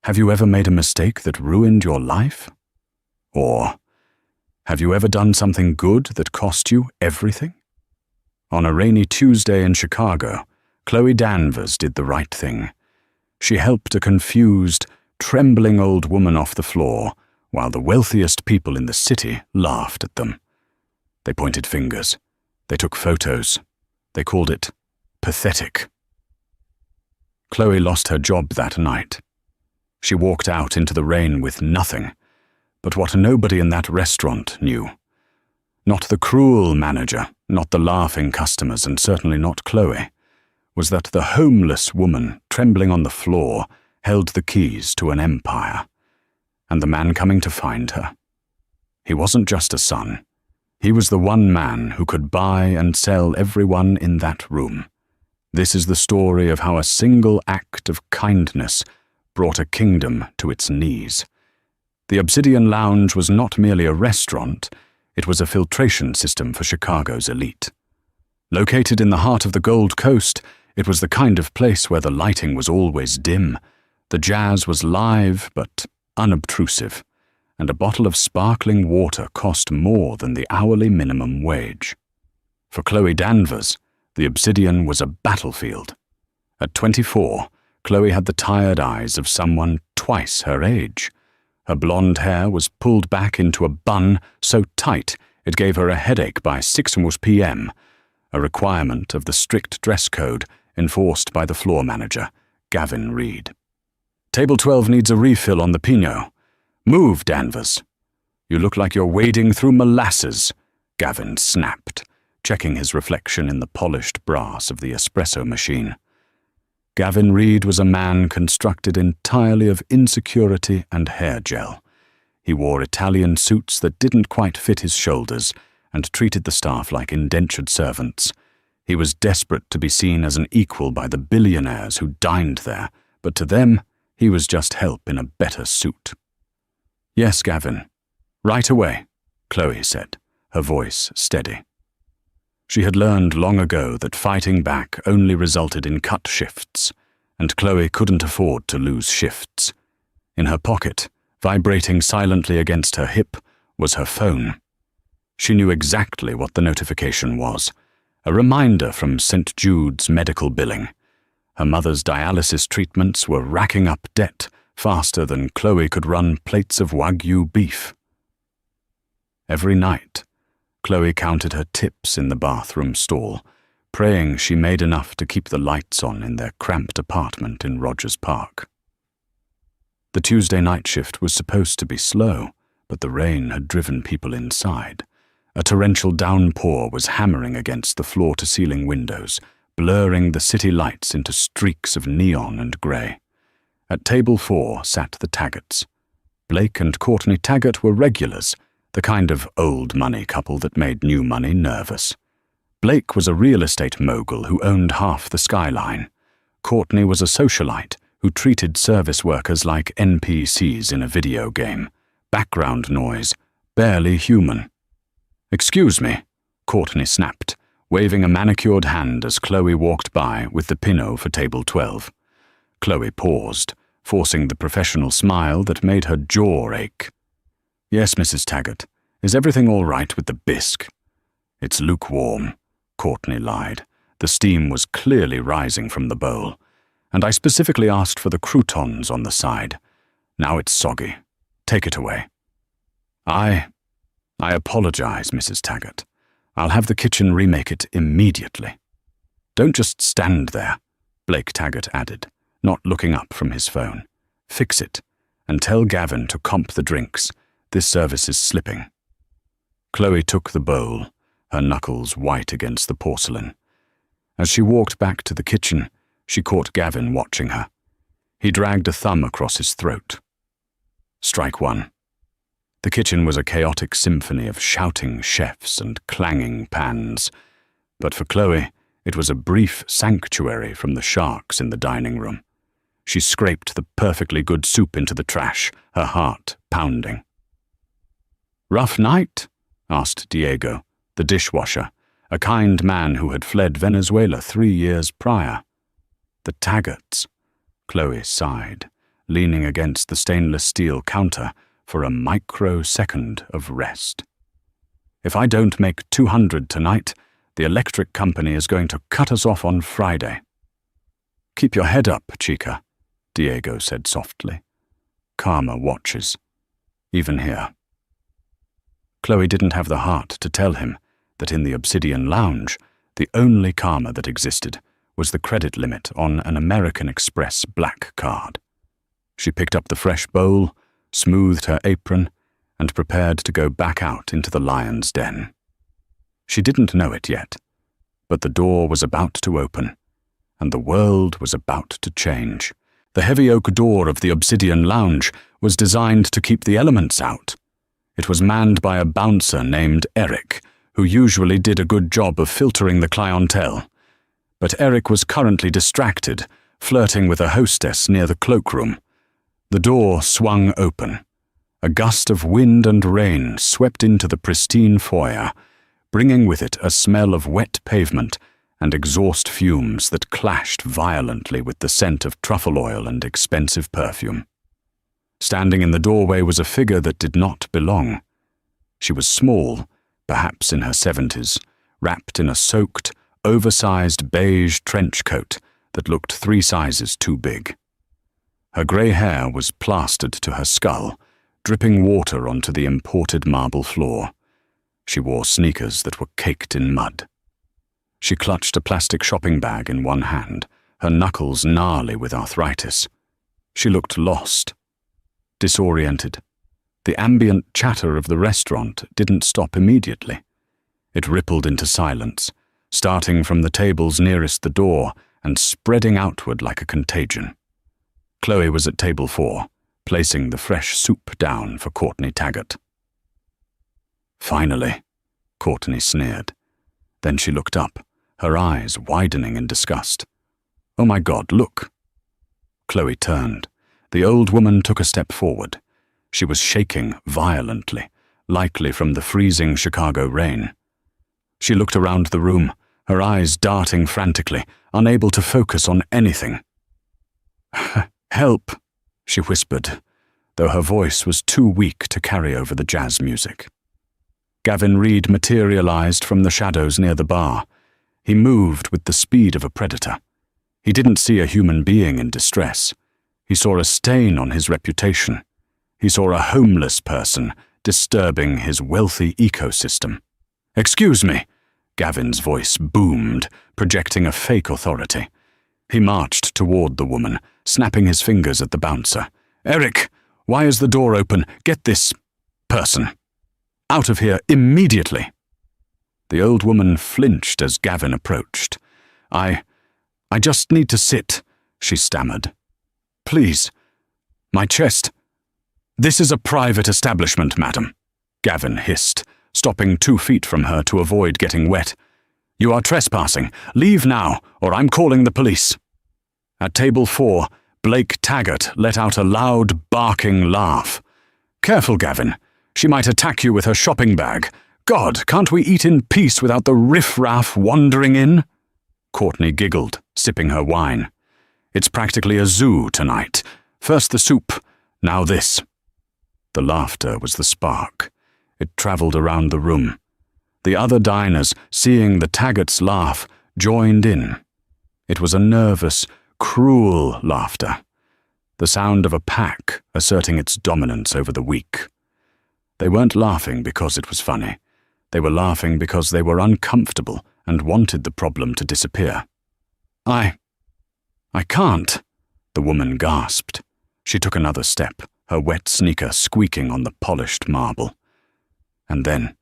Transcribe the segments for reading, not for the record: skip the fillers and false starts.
Have you ever made a mistake that ruined your life? Or, have you ever done something good that cost you everything? On a rainy Tuesday in Chicago, Chloe Danvers did the right thing. She helped a confused, trembling old woman off the floor while the wealthiest people in the city laughed at them. They pointed fingers. They took photos. They called it pathetic. Chloe lost her job that night. She walked out into the rain with nothing but what nobody in that restaurant knew. Not the cruel manager, not the laughing customers, and certainly not Chloe, was that the homeless woman trembling on the floor held the keys to an empire, and the man coming to find her. He wasn't just a son. He was the one man who could buy and sell everyone in that room. This is the story of how a single act of kindness brought a kingdom to its knees. The Obsidian Lounge was not merely a restaurant, it was a filtration system for Chicago's elite. Located in the heart of the Gold Coast, it was the kind of place where the lighting was always dim, the jazz was live but unobtrusive, and a bottle of sparkling water cost more than the hourly minimum wage. For Chloe Danvers, the Obsidian was a battlefield. At 24, Chloe had the tired eyes of someone twice her age. Her blonde hair was pulled back into a bun so tight it gave her a headache by 6 p.m., a requirement of the strict dress code enforced by the floor manager, Gavin Reed. Table 12 needs a refill on the Pinot. Move, Danvers. You look like you're wading through molasses, Gavin snapped, checking his reflection in the polished brass of the espresso machine. Gavin Reed was a man constructed entirely of insecurity and hair gel. He wore Italian suits that didn't quite fit his shoulders and treated the staff like indentured servants. He was desperate to be seen as an equal by the billionaires who dined there, but to them, he was just help in a better suit. Yes, Gavin. Right away, Chloe said, her voice steady. She had learned long ago that fighting back only resulted in cut shifts, and Chloe couldn't afford to lose shifts. In her pocket, vibrating silently against her hip, was her phone. She knew exactly what the notification was, a reminder from St. Jude's medical billing. Her mother's dialysis treatments were racking up debt faster than Chloe could run plates of Wagyu beef. Every night, Chloe counted her tips in the bathroom stall, praying she made enough to keep the lights on in their cramped apartment in Rogers Park. The Tuesday night shift was supposed to be slow, but the rain had driven people inside. A torrential downpour was hammering against the floor-to-ceiling windows, blurring the city lights into streaks of neon and grey. At table 4 sat the Taggarts. Blake and Courtney Taggart were regulars, the kind of old money couple that made new money nervous. Blake was a real estate mogul who owned half the skyline. Courtney was a socialite who treated service workers like NPCs in a video game. Background noise, barely human. "Excuse me," Courtney snapped, waving a manicured hand as Chloe walked by with the Pinot for table 12. Chloe paused, forcing the professional smile that made her jaw ache. "Yes, Mrs. Taggart. Is everything all right with the bisque?" "It's lukewarm," Courtney lied. The steam was clearly rising from the bowl. "And I specifically asked for the croutons on the side. Now it's soggy. Take it away." I apologize, Mrs. Taggart. I'll have the kitchen remake it immediately." "Don't just stand there," Blake Taggart added, not looking up from his phone. "Fix it, and tell Gavin to comp the drinks. This service is slipping." Chloe took the bowl, her knuckles white against the porcelain. As she walked back to the kitchen, she caught Gavin watching her. He dragged a thumb across his throat. Strike one. The kitchen was a chaotic symphony of shouting chefs and clanging pans, but for Chloe, it was a brief sanctuary from the sharks in the dining room. She scraped the perfectly good soup into the trash, her heart pounding. "Rough night?" asked Diego, the dishwasher, a kind man who had fled Venezuela 3 years prior. "The Taggarts," Chloe sighed, leaning against the stainless steel counter for a microsecond of rest. If I don't make 200 tonight, the electric company is going to cut us off on Friday. Keep your head up, Chica, Diego said softly. Karma watches, even here. Chloe didn't have the heart to tell him that in the Obsidian Lounge, the only karma that existed was the credit limit on an American Express black card. She picked up the fresh bowl, smoothed her apron, and prepared to go back out into the lion's den. She didn't know it yet, but the door was about to open, and the world was about to change. The heavy oak door of the Obsidian Lounge was designed to keep the elements out. It was manned by a bouncer named Eric, who usually did a good job of filtering the clientele. But Eric was currently distracted, flirting with a hostess near the cloakroom. The door swung open. A gust of wind and rain swept into the pristine foyer, bringing with it a smell of wet pavement and exhaust fumes that clashed violently with the scent of truffle oil and expensive perfume. Standing in the doorway was a figure that did not belong. She was small, perhaps in her 70s, wrapped in a soaked, oversized beige trench coat that looked 3 sizes too big. Her grey hair was plastered to her skull, dripping water onto the imported marble floor. She wore sneakers that were caked in mud. She clutched a plastic shopping bag in one hand, her knuckles gnarly with arthritis. She looked lost, disoriented. The ambient chatter of the restaurant didn't stop immediately. It rippled into silence, starting from the tables nearest the door and spreading outward like a contagion. Chloe was at table 4, placing the fresh soup down for Courtney Taggart. Finally, Courtney sneered. Then she looked up, her eyes widening in disgust. Oh my God, look! Chloe turned. The old woman took a step forward. She was shaking violently, likely from the freezing Chicago rain. She looked around the room, her eyes darting frantically, unable to focus on anything. "Help," she whispered, though her voice was too weak to carry over the jazz music. Gavin Reed materialized from the shadows near the bar. He moved with the speed of a predator. He didn't see a human being in distress. He saw a stain on his reputation. He saw a homeless person disturbing his wealthy ecosystem. "Excuse me," Gavin's voice boomed, projecting a fake authority. He marched toward the woman, snapping his fingers at the bouncer. "Eric, why is the door open? Get this person out of here immediately." The old woman flinched as Gavin approached. I just need to sit," she stammered. "Please, my chest." "This is a private establishment, madam," Gavin hissed, stopping 2 feet from her to avoid getting wet. "You are trespassing. Leave now, or I'm calling the police." At table 4, Blake Taggart let out a loud, barking laugh. "Careful, Gavin. She might attack you with her shopping bag. God, can't we eat in peace without the riffraff wandering in?" Courtney giggled, sipping her wine. "It's practically a zoo tonight. First the soup, now this." The laughter was the spark. It traveled around the room. The other diners, seeing the Taggarts laugh, joined in. It was a nervous, cruel laughter, the sound of a pack asserting its dominance over the weak. They weren't laughing because it was funny. They were laughing because they were uncomfortable and wanted the problem to disappear. I can't," the woman gasped. She took another step, her wet sneaker squeaking on the polished marble. And then,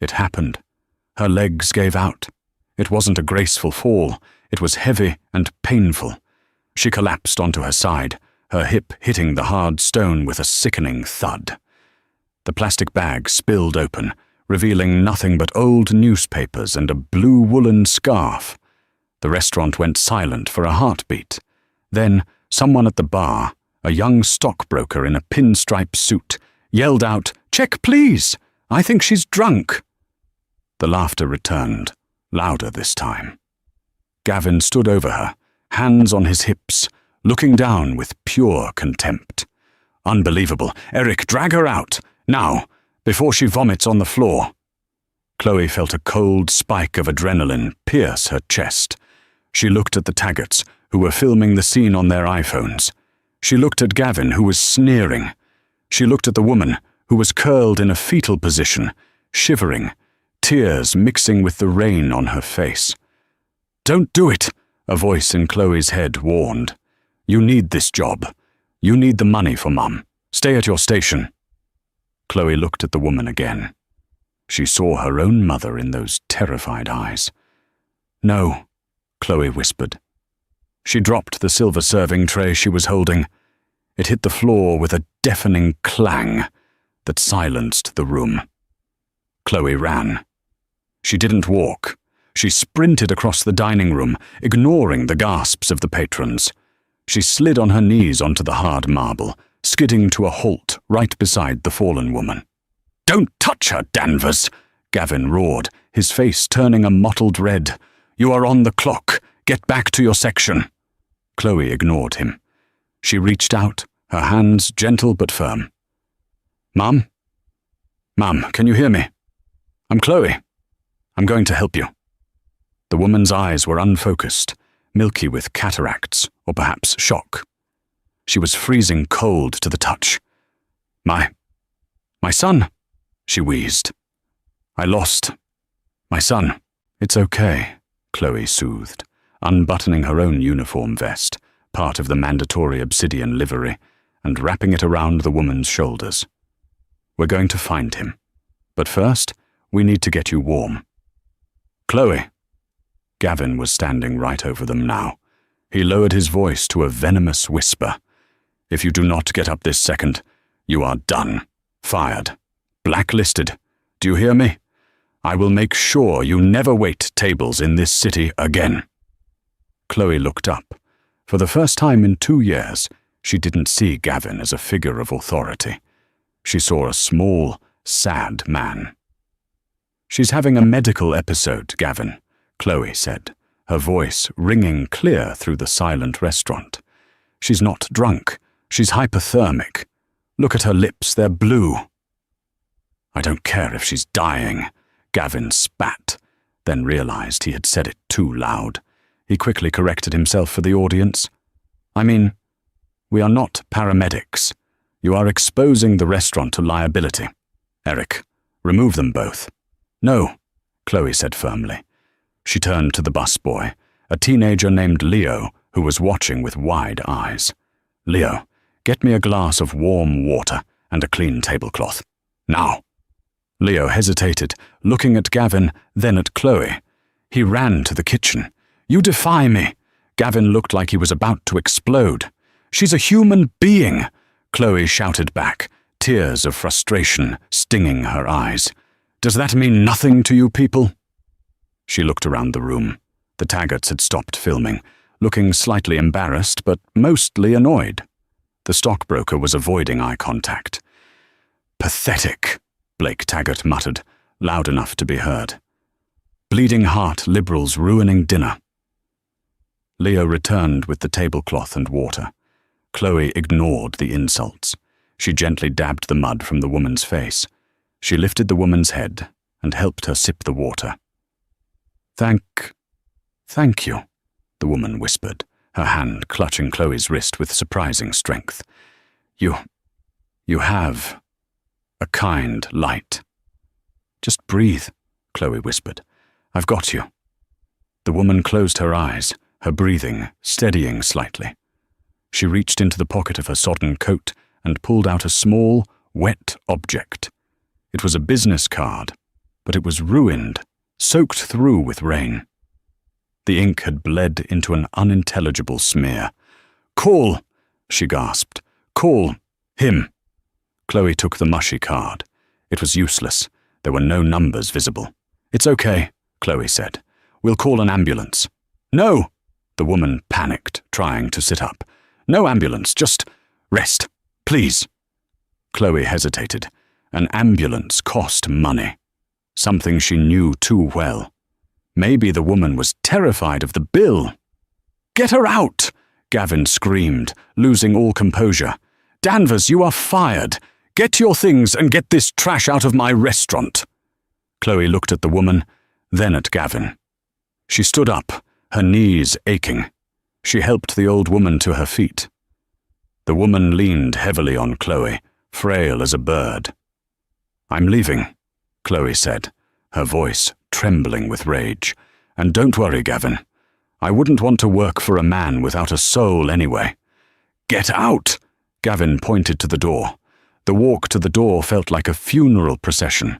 it happened. Her legs gave out. It wasn't a graceful fall. It was heavy and painful. She collapsed onto her side, her hip hitting the hard stone with a sickening thud. The plastic bag spilled open, revealing nothing but old newspapers and a blue woolen scarf. The restaurant went silent for a heartbeat. Then, someone at the bar, a young stockbroker in a pinstripe suit, yelled out, "Check, please! I think she's drunk." The laughter returned, louder this time. Gavin stood over her, hands on his hips, looking down with pure contempt. Unbelievable. Eric, drag her out, now, before she vomits on the floor. Chloe felt a cold spike of adrenaline pierce her chest. She looked at the Taggarts, who were filming the scene on their iPhones. She looked at Gavin, who was sneering. She looked at the woman, who was curled in a fetal position, shivering, tears mixing with the rain on her face. "Don't do it," a voice in Chloe's head warned. "You need this job. You need the money for Mum. Stay at your station." Chloe looked at the woman again. She saw her own mother in those terrified eyes. "No," Chloe whispered. She dropped the silver serving tray she was holding. It hit the floor with a deafening clang that silenced the room. Chloe ran. She didn't walk. She sprinted across the dining room, ignoring the gasps of the patrons. She slid on her knees onto the hard marble, skidding to a halt right beside the fallen woman. "Don't touch her, Danvers!" Gavin roared, his face turning a mottled red. "You are on the clock. Get back to your section." Chloe ignored him. She reached out, her hands gentle but firm. "Mum? Mum, can you hear me? I'm Chloe. I'm going to help you." The woman's eyes were unfocused, milky with cataracts, or perhaps shock. She was freezing cold to the touch. My son," she wheezed. "I lost my son." "It's okay," Chloe soothed, unbuttoning her own uniform vest, part of the mandatory obsidian livery, and wrapping it around the woman's shoulders. "We're going to find him. But first, we need to get you warm." "Chloe." Gavin was standing right over them now. He lowered his voice to a venomous whisper. "If you do not get up this second, you are done. Fired. Blacklisted. Do you hear me? I will make sure you never wait tables in this city again." Chloe looked up. For the first time in 2 years, she didn't see Gavin as a figure of authority. She saw a small, sad man. "She's having a medical episode, Gavin," Chloe said, her voice ringing clear through the silent restaurant. "She's not drunk. She's hypothermic. Look at her lips, they're blue." "I don't care if she's dying," Gavin spat, then realized he had said it too loud. He quickly corrected himself for the audience. "I mean, we are not paramedics. You are exposing the restaurant to liability. Eric, remove them both." "No," Chloe said firmly. She turned to the busboy, a teenager named Leo, who was watching with wide eyes. "Leo, get me a glass of warm water and a clean tablecloth. Now." Leo hesitated, looking at Gavin, then at Chloe. He ran to the kitchen. "You defy me!" Gavin looked like he was about to explode. "She's a human being!" Chloe shouted back, tears of frustration stinging her eyes. "Does that mean nothing to you people?" She looked around the room. The Taggarts had stopped filming, looking slightly embarrassed but mostly annoyed. The stockbroker was avoiding eye contact. "Pathetic," Blake Taggart muttered, loud enough to be heard. "Bleeding heart liberals ruining dinner." Leo returned with the tablecloth and water. Chloe ignored the insults. She gently dabbed the mud from the woman's face. She lifted the woman's head and helped her sip the water. Thank you," the woman whispered, her hand clutching Chloe's wrist with surprising strength. You have a kind light." "Just breathe," Chloe whispered. "I've got you." The woman closed her eyes, her breathing steadying slightly. She reached into the pocket of her sodden coat and pulled out a small, wet object. It was a business card, but it was ruined, soaked through with rain. The ink had bled into an unintelligible smear. "Call!" she gasped. "Call him." Chloe took the mushy card. It was useless. There were no numbers visible. "It's okay," Chloe said. "We'll call an ambulance." "No!" The woman panicked, trying to sit up. "No ambulance, just rest, please." Chloe hesitated. An ambulance cost money. Something she knew too well. Maybe the woman was terrified of the bill. "Get her out!" Gavin screamed, losing all composure. "Danvers, you are fired! Get your things and get this trash out of my restaurant!" Chloe looked at the woman, then at Gavin. She stood up, her knees aching. She helped the old woman to her feet. The woman leaned heavily on Chloe, frail as a bird. "I'm leaving," Chloe said, her voice trembling with rage. "And don't worry, Gavin. I wouldn't want to work for a man without a soul anyway." "Get out!" Gavin pointed to the door. The walk to the door felt like a funeral procession.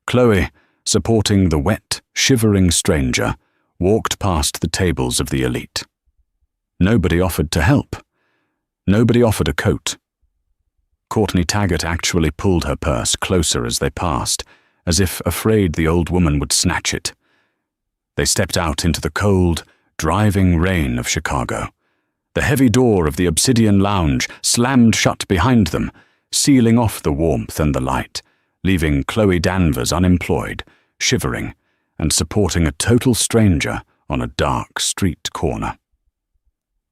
Chloe, supporting the wet, shivering stranger, walked past the tables of the elite. Nobody offered to help. Nobody offered a coat. Courtney Taggart actually pulled her purse closer as they passed, as if afraid the old woman would snatch it. They stepped out into the cold, driving rain of Chicago. The heavy door of the Obsidian Lounge slammed shut behind them, sealing off the warmth and the light, leaving Chloe Danvers unemployed, shivering, and supporting a total stranger on a dark street corner.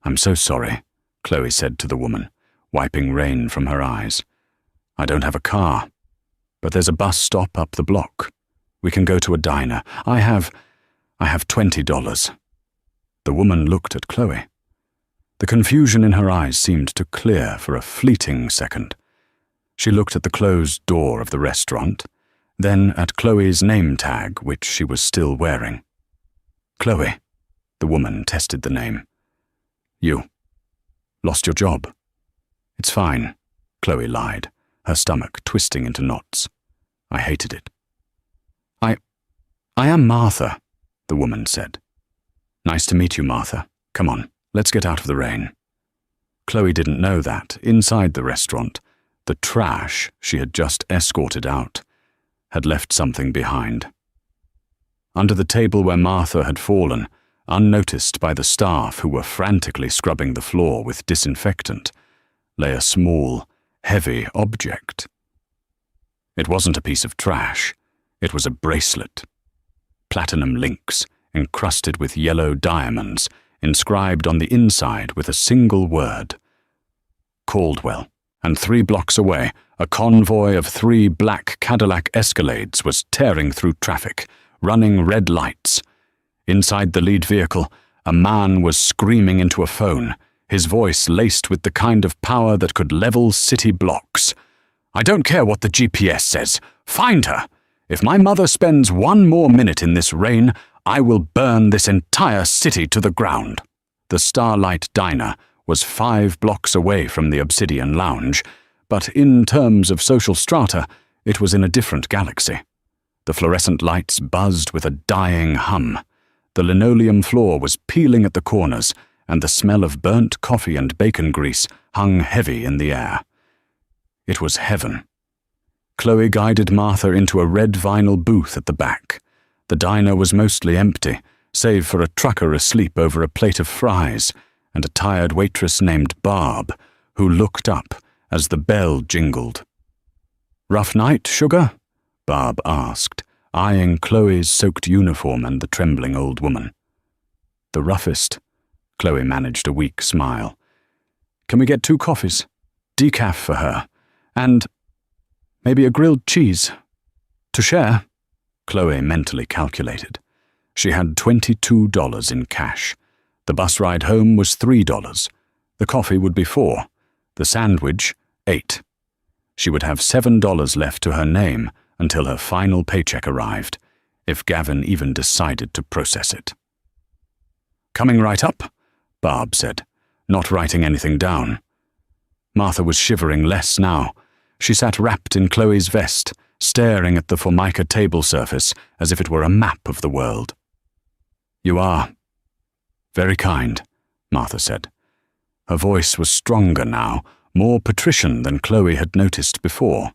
"I'm so sorry," Chloe said to the woman, wiping rain from her eyes. "I don't have a car, but there's a bus stop up the block. We can go to a diner. I have $20. The woman looked at Chloe. The confusion in her eyes seemed to clear for a fleeting second. She looked at the closed door of the restaurant, then at Chloe's name tag, which she was still wearing. "Chloe," the woman tested the name. "You lost your job?" "It's fine," Chloe lied, her stomach twisting into knots. "I hated it." I am Martha," the woman said. "Nice to meet you, Martha. Come on, let's get out of the rain." Chloe didn't know that, inside the restaurant, the trash she had just escorted out had left something behind. Under the table where Martha had fallen, unnoticed by the staff who were frantically scrubbing the floor with disinfectant, lay a small, heavy object. It wasn't a piece of trash. It was a bracelet. Platinum links, encrusted with yellow diamonds, inscribed on the inside with a single word. Caldwell, and 3 blocks away, a convoy of 3 black Cadillac Escalades was tearing through traffic, running red lights. Inside the lead vehicle, a man was screaming into a phone, his voice laced with the kind of power that could level city blocks. "I don't care what the GPS says. Find her! If my mother spends 1 more minute in this rain, I will burn this entire city to the ground." The Starlight Diner was 5 blocks away from the Obsidian Lounge, but in terms of social strata, it was in a different galaxy. The fluorescent lights buzzed with a dying hum. The linoleum floor was peeling at the corners, and the smell of burnt coffee and bacon grease hung heavy in the air. It was heaven. Chloe guided Martha into a red vinyl booth at the back. The diner was mostly empty, save for a trucker asleep over a plate of fries and a tired waitress named Barb, who looked up as the bell jingled. "Rough night, sugar?" Barb asked, eyeing Chloe's soaked uniform and the trembling old woman. "The roughest." Chloe managed a weak smile. "Can we get 2 coffees? Decaf for her. And maybe a grilled cheese. To share." Chloe mentally calculated. She had $22 in cash. The bus ride home was $3. The coffee would be $4. The sandwich, $8. She would have $7 left to her name until her final paycheck arrived, if Gavin even decided to process it. "Coming right up," Barb said, not writing anything down. Martha was shivering less now. She sat wrapped in Chloe's vest, staring at the Formica table surface as if it were a map of the world. "You are very kind," Martha said. Her voice was stronger now, more patrician than Chloe had noticed before.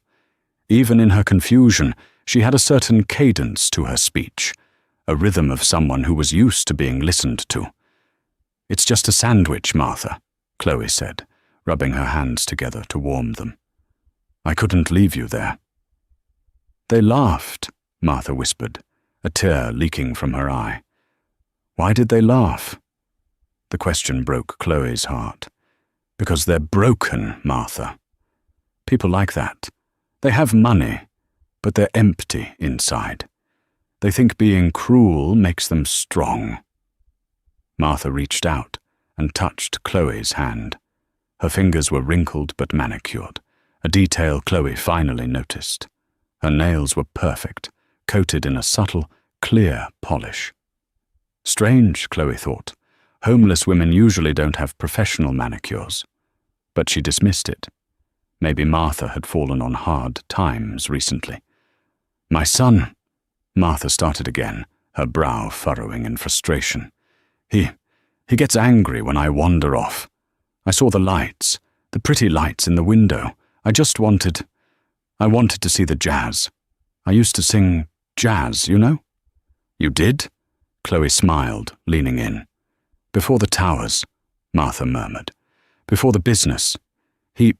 Even in her confusion, she had a certain cadence to her speech, a rhythm of someone who was used to being listened to. "It's just a sandwich, Martha," Chloe said, rubbing her hands together to warm them. "I couldn't leave you there." "They laughed," Martha whispered, a tear leaking from her eye. "Why did they laugh?" The question broke Chloe's heart. Because they're broken, Martha. People like that. They have money, but they're empty inside. They think being cruel makes them strong. Martha reached out and touched Chloe's hand. Her fingers were wrinkled but manicured, a detail Chloe finally noticed. Her nails were perfect, coated in a subtle, clear polish. Strange, Chloe thought. Homeless women usually don't have professional manicures. But she dismissed it. Maybe Martha had fallen on hard times recently. My son, Martha started again, her brow furrowing in frustration. He gets angry when I wander off. I saw the lights, the pretty lights in the window. I wanted to see the jazz. I used to sing jazz, you know? You did? Chloe smiled, leaning in. Before the towers, Martha murmured. Before the business. He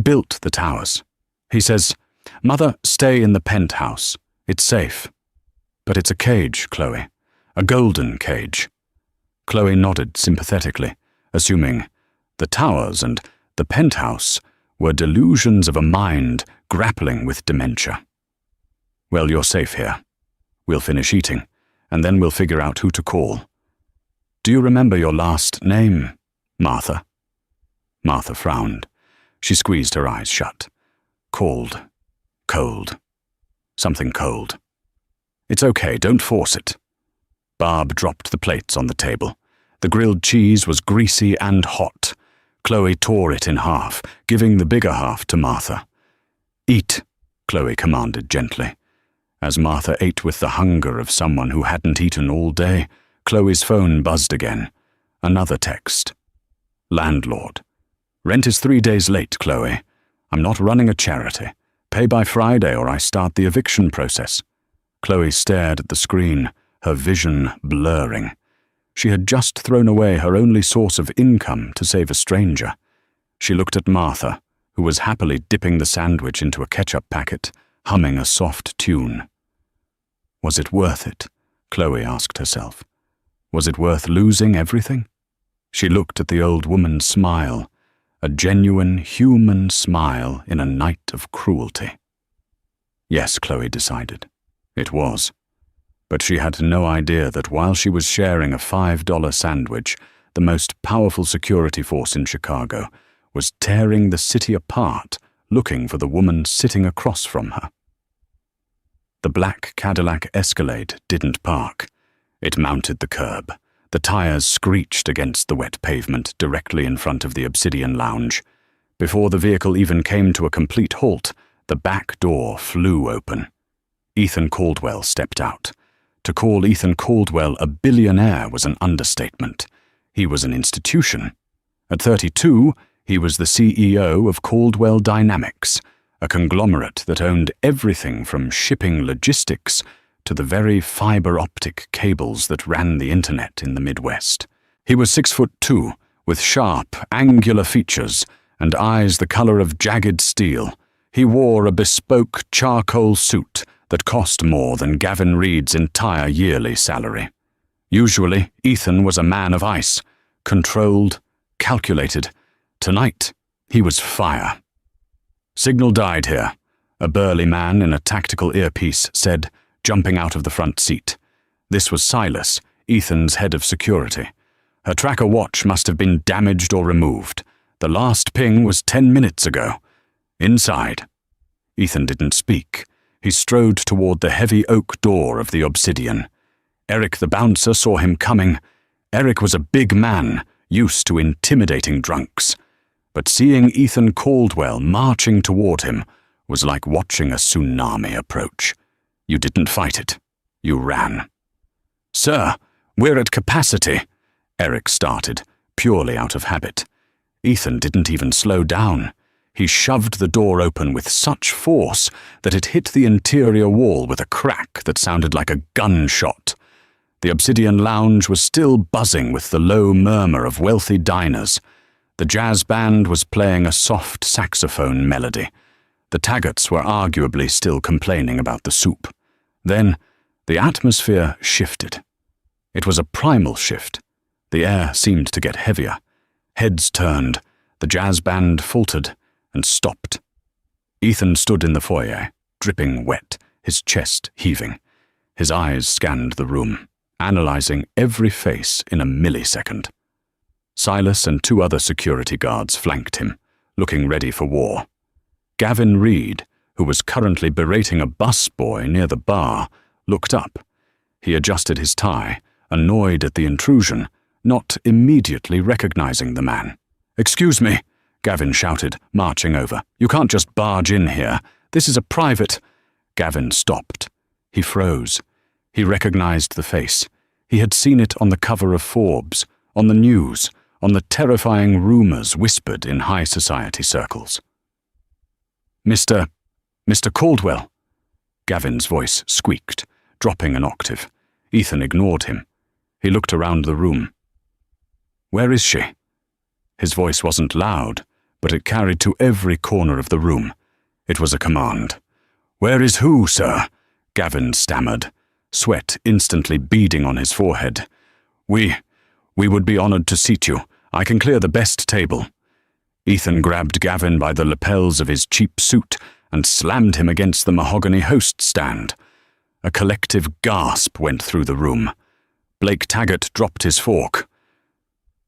built the towers. He says, Mother, stay in the penthouse. It's safe. But it's a cage, Chloe. A golden cage. Chloe nodded sympathetically, assuming the towers and the penthouse were delusions of a mind grappling with dementia. Well, you're safe here. We'll finish eating, and then we'll figure out who to call. Do you remember your last name, Martha? Martha frowned. She squeezed her eyes shut. Cold. Something cold. It's okay, don't force it. Barb dropped the plates on the table. The grilled cheese was greasy and hot. Chloe tore it in half, giving the bigger half to Martha. Eat, Chloe commanded gently. As Martha ate with the hunger of someone who hadn't eaten all day, Chloe's phone buzzed again. Another text. Landlord. Rent is 3 days late, Chloe. I'm not running a charity. Pay by Friday or I start the eviction process. Chloe stared at the screen, her vision blurring. She had just thrown away her only source of income to save a stranger. She looked at Martha, who was happily dipping the sandwich into a ketchup packet, humming a soft tune. Was it worth it? Chloe asked herself. Was it worth losing everything? She looked at the old woman's smile, a genuine human smile in a night of cruelty. Yes, Chloe decided. It was. But she had no idea that while she was sharing a $5 sandwich, the most powerful security force in Chicago was tearing the city apart, looking for the woman sitting across from her. The black Cadillac Escalade didn't park. It mounted the curb. The tires screeched against the wet pavement directly in front of the Obsidian Lounge. Before the vehicle even came to a complete halt, the back door flew open. Ethan Caldwell stepped out. To call Ethan Caldwell a billionaire was an understatement. He was an institution. At 32, he was the CEO of Caldwell Dynamics, a conglomerate that owned everything from shipping logistics to the very fiber-optic cables that ran the internet in the Midwest. He was 6'2", with sharp, angular features and eyes the color of jagged steel. He wore a bespoke charcoal suit that cost more than Gavin Reed's entire yearly salary. Usually, Ethan was a man of ice, controlled, calculated. Tonight, he was fire. Signal died here, a burly man in a tactical earpiece said, jumping out of the front seat. This was Silas, Ethan's head of security. Her tracker watch must have been damaged or removed. The last ping was 10 minutes ago. Inside. Ethan didn't speak. He strode toward the heavy oak door of the Obsidian. Eric the bouncer saw him coming. Eric was a big man, used to intimidating drunks. But seeing Ethan Caldwell marching toward him was like watching a tsunami approach. You didn't fight it. You ran. Sir, we're at capacity, Eric started, purely out of habit. Ethan didn't even slow down. He shoved the door open with such force that it hit the interior wall with a crack that sounded like a gunshot. The Obsidian Lounge was still buzzing with the low murmur of wealthy diners. The jazz band was playing a soft saxophone melody. The Taggarts were arguably still complaining about the soup. Then, the atmosphere shifted. It was a primal shift. The air seemed to get heavier. Heads turned, the jazz band faltered and stopped. Ethan stood in the foyer, dripping wet, his chest heaving. His eyes scanned the room, analyzing every face in a millisecond. Silas and 2 other security guards flanked him, looking ready for war. Gavin Reed, who was currently berating a busboy near the bar, looked up. He adjusted his tie, annoyed at the intrusion, not immediately recognizing the man. "Excuse me," Gavin shouted, marching over. "You can't just barge in here. This is a private—" Gavin stopped. He froze. He recognized the face. He had seen it on the cover of Forbes, on the news, on the terrifying rumors whispered in high society circles. Mr. Caldwell." Gavin's voice squeaked, dropping an octave. Ethan ignored him. He looked around the room. "Where is she?" His voice wasn't loud, but it carried to every corner of the room. It was a command. "Where is who, sir?" Gavin stammered, sweat instantly beading on his forehead. We would be honored to seat you. I can clear the best table." Ethan grabbed Gavin by the lapels of his cheap suit and slammed him against the mahogany host stand. A collective gasp went through the room. Blake Taggart dropped his fork.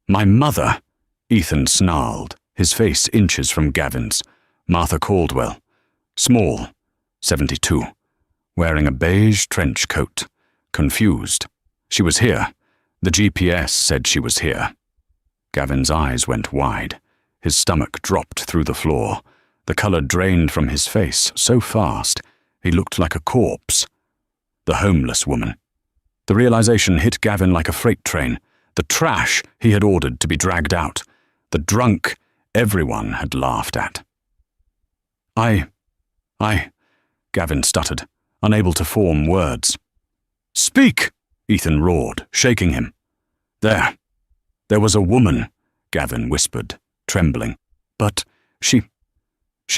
"My mother," Ethan snarled, his face inches from Gavin's. Martha Caldwell. Small, 72. Wearing a beige trench coat. Confused. She was here. The GPS said she was here. Gavin's eyes went wide. His stomach dropped through the floor. The color drained from his face so fast, he looked like a corpse. The homeless woman. The realization hit Gavin like a freight train. The trash he had ordered to be dragged out. The drunk everyone had laughed at. I, Gavin stuttered, unable to form words. "Speak!" Ethan roared, shaking him. There was a woman," Gavin whispered, trembling. "But she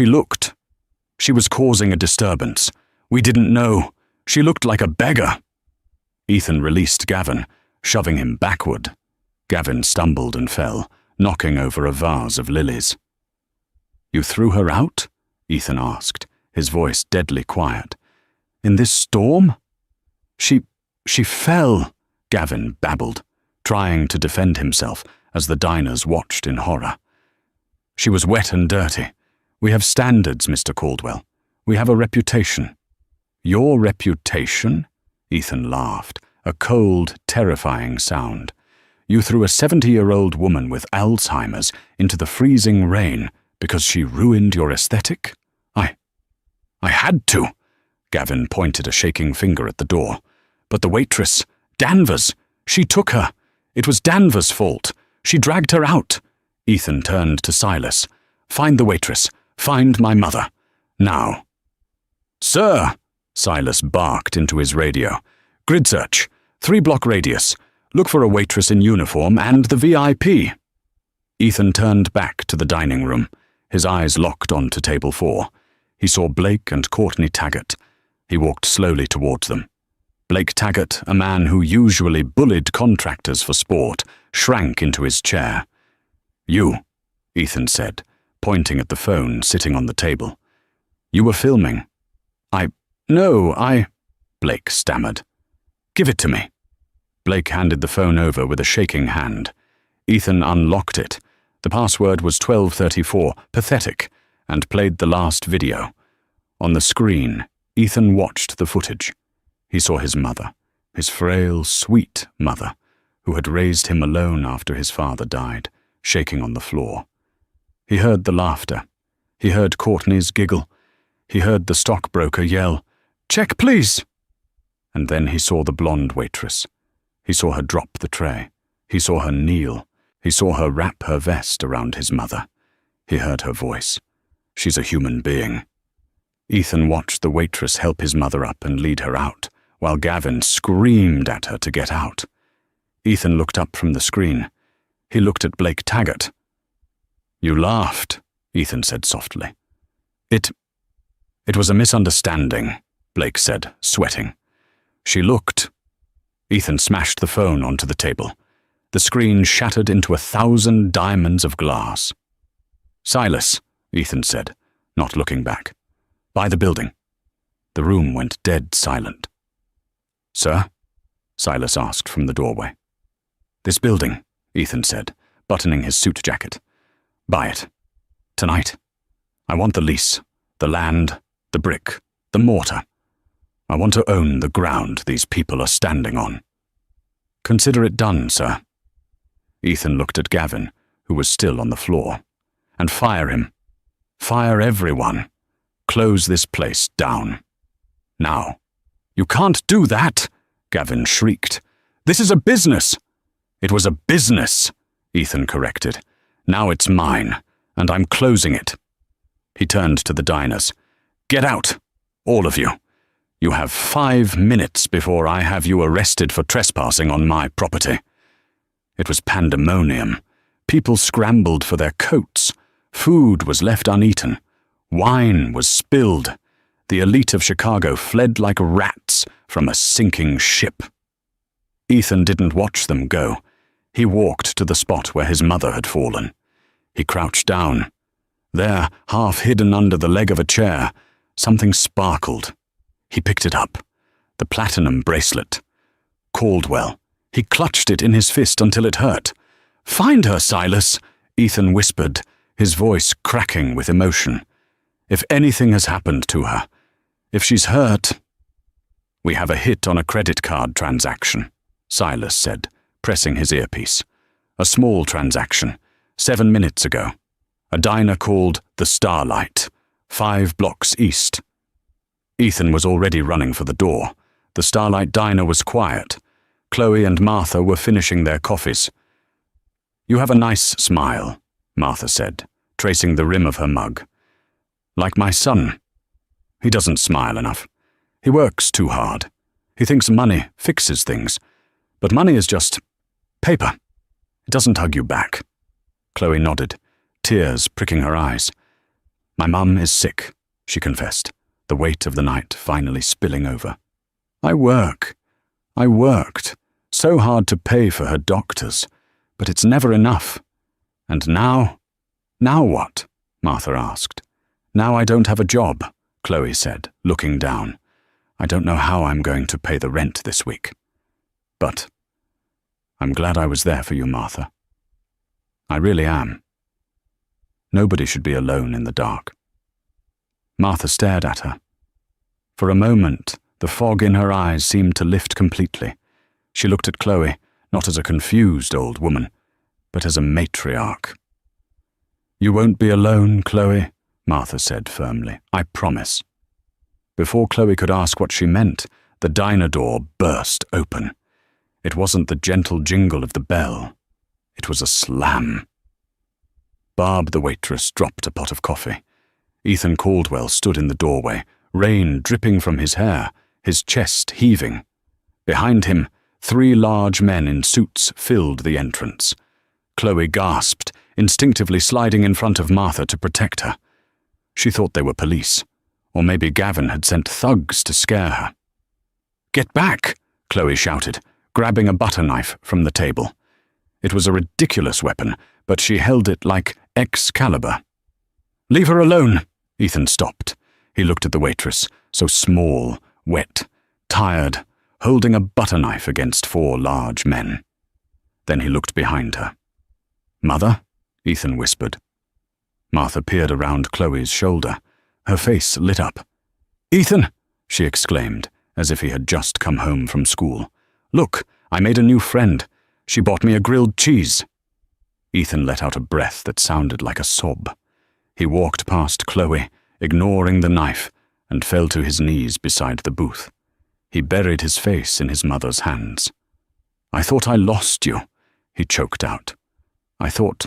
looked. She was causing a disturbance. We didn't know. She looked like a beggar." Ethan released Gavin, shoving him backward. Gavin stumbled and fell, knocking over a vase of lilies. "You threw her out?" Ethan asked, his voice deadly quiet. "In this storm?" She fell," Gavin babbled, trying to defend himself as the diners watched in horror. "She was wet and dirty. We have standards, Mr. Caldwell. We have a reputation." "Your reputation?" Ethan laughed, a cold, terrifying sound. "You threw a 70-year-old woman with Alzheimer's into the freezing rain because she ruined your aesthetic? I had to." Gavin pointed a shaking finger at the door. "But the waitress, Danvers, she took her. It was Danvers' fault. She dragged her out." Ethan turned to Silas. "Find the waitress. Find my mother. Now." "Sir," Silas barked into his radio. "Grid search. 3-block radius. Look for a waitress in uniform and the VIP." Ethan turned back to the dining room, his eyes locked onto table 4. He saw Blake and Courtney Taggart. He walked slowly towards them. Blake Taggart, a man who usually bullied contractors for sport, shrank into his chair. "You," Ethan said, pointing at the phone sitting on the table. "You were filming." No, Blake stammered. "Give it to me." Blake handed the phone over with a shaking hand. Ethan unlocked it. The password was 1234, pathetic, and played the last video. On the screen, Ethan watched the footage. He saw his mother, his frail, sweet mother, who had raised him alone after his father died, shaking on the floor. He heard the laughter. He heard Courtney's giggle. He heard the stockbroker yell, "Check, please!" And then he saw the blonde waitress. He saw her drop the tray. He saw her kneel. He saw her wrap her vest around his mother. He heard her voice. "She's a human being." Ethan watched the waitress help his mother up and lead her out, while Gavin screamed at her to get out. Ethan looked up from the screen. He looked at Blake Taggart. "You laughed," Ethan said softly. It was a misunderstanding," Blake said, sweating. "She looked." Ethan smashed the phone onto the table. The screen shattered into 1,000 diamonds of glass. "Silas," Ethan said, not looking back. "By the building." The room went dead silent. "Sir?" Silas asked from the doorway. "This building," Ethan said, buttoning his suit jacket. "Buy it. Tonight. I want the lease, the land, the brick, the mortar. I want to own the ground these people are standing on." "Consider it done, sir." Ethan looked at Gavin, who was still on the floor. "And fire him. Fire everyone. Close this place down. Now." "You can't do that!" Gavin shrieked. "This is a business!" "It was a business," Ethan corrected. "Now it's mine, and I'm closing it." He turned to the diners. "Get out, all of you. You have 5 minutes before I have you arrested for trespassing on my property." It was pandemonium. People scrambled for their coats. Food was left uneaten. Wine was spilled. The elite of Chicago fled like rats from a sinking ship. Ethan didn't watch them go. He walked to the spot where his mother had fallen. He crouched down. There, half hidden under the leg of a chair, something sparkled. He picked it up. The platinum bracelet. Caldwell. He clutched it in his fist until it hurt. "Find her, Silas," Ethan whispered, his voice cracking with emotion. "If anything has happened to her, if she's hurt—" "We have a hit on a credit card transaction," Silas said, pressing his earpiece. "A small transaction, 7 minutes ago. A diner called The Starlight, 5 blocks east." Ethan was already running for the door. The Starlight diner was quiet. Chloe and Martha were finishing their coffees. "You have a nice smile," Martha said, tracing the rim of her mug. "Like my son. He doesn't smile enough. He works too hard. He thinks money fixes things. But money is just paper. It doesn't hug you back." Chloe nodded, tears pricking her eyes. "My mum is sick," she confessed, the weight of the night finally spilling over. I worked so hard to pay for her doctors, but it's never enough. And now what?" Martha asked. "Now I don't have a job," Chloe said, looking down. "I don't know how I'm going to pay the rent this week. But I'm glad I was there for you, Martha. I really am. Nobody should be alone in the dark." Martha stared at her. For a moment, the fog in her eyes seemed to lift completely. She looked at Chloe, not as a confused old woman, but as a matriarch. "You won't be alone, Chloe," Martha said firmly. "I promise." Before Chloe could ask what she meant, the diner door burst open. It wasn't the gentle jingle of the bell. It was a slam. Barb, the waitress, dropped a pot of coffee. Ethan Caldwell stood in the doorway, rain dripping from his hair, his chest heaving. Behind him, 3 large men in suits filled the entrance. Chloe gasped, instinctively sliding in front of Martha to protect her. She thought they were police, or maybe Gavin had sent thugs to scare her. "Get back!" Chloe shouted, grabbing a butter knife from the table. It was a ridiculous weapon, but she held it like Excalibur. "Leave her alone!" Ethan stopped. He looked at the waitress, so small, wet, tired, holding a butter knife against 4 large men. Then he looked behind her. "Mother?" Ethan whispered. Martha peered around Chloe's shoulder. Her face lit up. "Ethan!" she exclaimed, as if he had just come home from school. "Look, I made a new friend. She bought me a grilled cheese." Ethan let out a breath that sounded like a sob. He walked past Chloe, ignoring the knife, and fell to his knees beside the booth. He buried his face in his mother's hands. "I thought I lost you," he choked out. "I thought,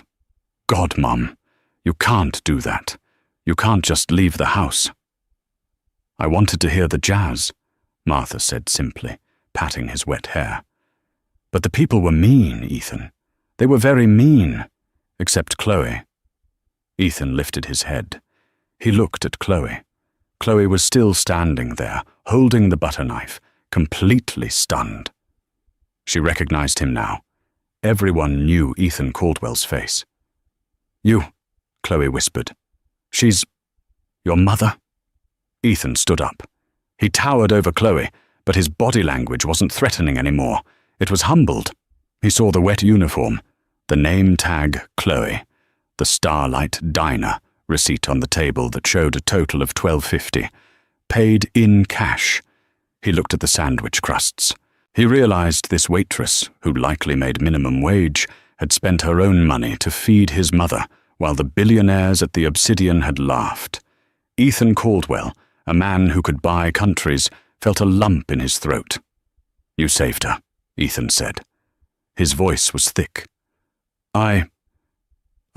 God, Mum, you can't do that. You can't just leave the house." "I wanted to hear the jazz," Martha said simply, patting his wet hair. "But the people were mean, Ethan. They were very mean, except Chloe." Ethan lifted his head. He looked at Chloe. Chloe was still standing there, holding the butter knife, completely stunned. She recognized him now. Everyone knew Ethan Caldwell's face. "You," Chloe whispered. "She's your mother?" Ethan stood up. He towered over Chloe, but his body language wasn't threatening anymore. It was humbled. He saw the wet uniform, the name tag Chloe, the Starlight Diner receipt on the table that showed a total of $12.50, paid in cash. He looked at the sandwich crusts. He realized this waitress, who likely made minimum wage, had spent her own money to feed his mother, while the billionaires at the Obsidian had laughed. Ethan Caldwell, a man who could buy countries, felt a lump in his throat. "You saved her," Ethan said. His voice was thick. I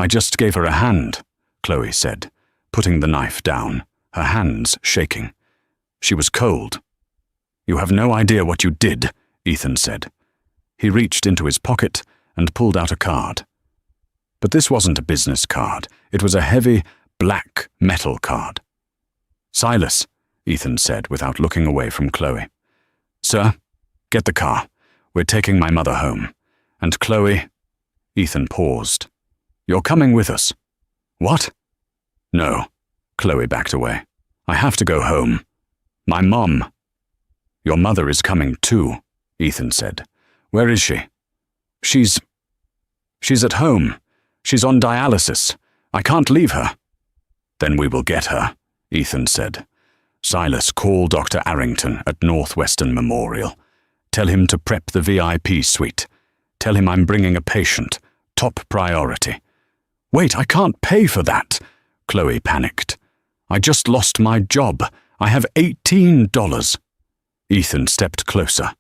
just gave her a hand," Chloe said, putting the knife down, her hands shaking. She was cold. "You have no idea what you did," Ethan said. He reached into his pocket and pulled out a card. But this wasn't a business card. It was a heavy, black metal card. "Silas," Ethan said without looking away from Chloe. "Sir, get the car. We're taking my mother home. And Chloe—" Ethan paused. "You're coming with us." "What?" "No." Chloe backed away. "I have to go home. My mom—" "Your mother is coming too," Ethan said. "Where is she?" She's at home. She's on dialysis. I can't leave her." "Then we will get her," Ethan said. "Silas, call Dr. Arrington at Northwestern Memorial. Tell him to prep the VIP suite. Tell him I'm bringing a patient. Top priority." "Wait, I can't pay for that," Chloe panicked. "I just lost my job. I have $18. Ethan stepped closer.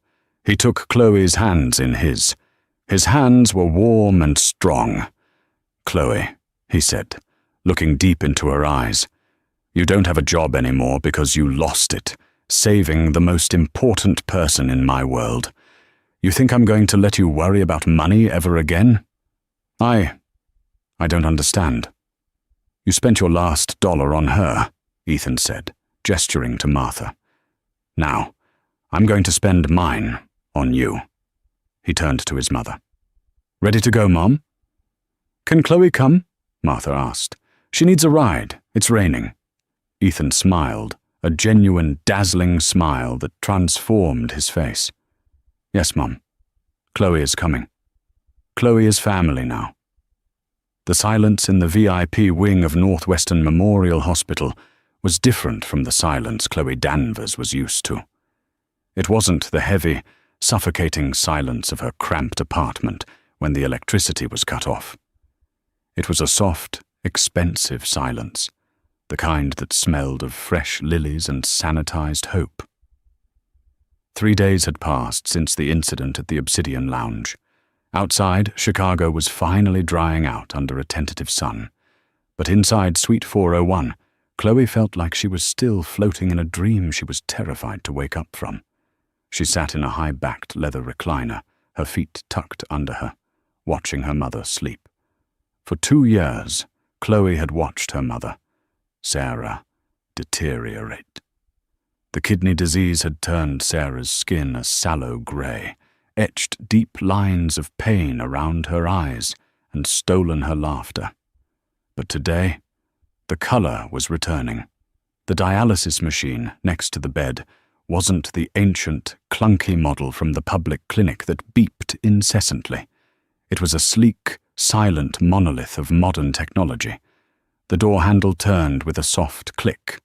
He took Chloe's hands in his. His hands were warm and strong. "Chloe," he said, looking deep into her eyes, "you don't have a job anymore because you lost it, saving the most important person in my world. You think I'm going to let you worry about money ever again? I don't understand." "You spent your last dollar on her," Ethan said, gesturing to Martha. "Now, I'm going to spend mine on you." He turned to his mother. "Ready to go, Mom?" "Can Chloe come?" Martha asked. "She needs a ride. It's raining." Ethan smiled, a genuine, dazzling smile that transformed his face. "Yes, Mom. Chloe is coming. Chloe is family now." The silence in the VIP wing of Northwestern Memorial Hospital was different from the silence Chloe Danvers was used to. It wasn't the heavy, suffocating silence of her cramped apartment when the electricity was cut off. It was a soft, expensive silence, the kind that smelled of fresh lilies and sanitized hope. 3 days had passed since the incident at the Obsidian Lounge. Outside, Chicago was finally drying out under a tentative sun. But inside Suite 401, Chloe felt like she was still floating in a dream she was terrified to wake up from. She sat in a high-backed leather recliner, her feet tucked under her, watching her mother sleep. For 2 years, Chloe had watched her mother, Sarah, deteriorate. The kidney disease had turned Sarah's skin a sallow gray, etched deep lines of pain around her eyes, and stolen her laughter. But today, the color was returning. The dialysis machine next to the bed wasn't the ancient, clunky model from the public clinic that beeped incessantly. It was a sleek, silent monolith of modern technology. The door handle turned with a soft click.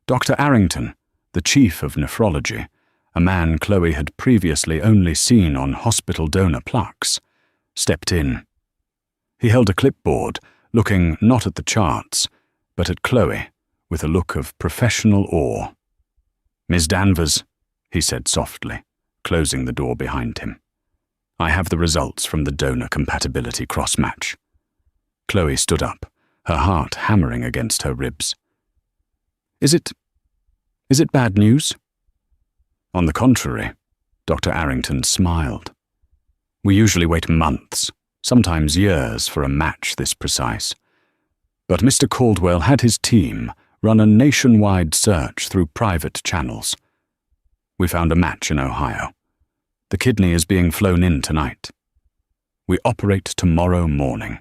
Dr. Arrington, the chief of nephrology, a man Chloe had previously only seen on hospital donor plaques, stepped in. He held a clipboard, looking not at the charts, but at Chloe, with a look of professional awe. "Miss Danvers," he said softly, closing the door behind him. "I have the results from the donor compatibility cross-match." Chloe stood up, her heart hammering against her ribs. Is it bad news?" "On the contrary," Dr. Arrington smiled. "We usually wait months, sometimes years, for a match this precise. But Mr. Caldwell had his team run a nationwide search through private channels. We found a match in Ohio. The kidney is being flown in tonight." We operate tomorrow morning."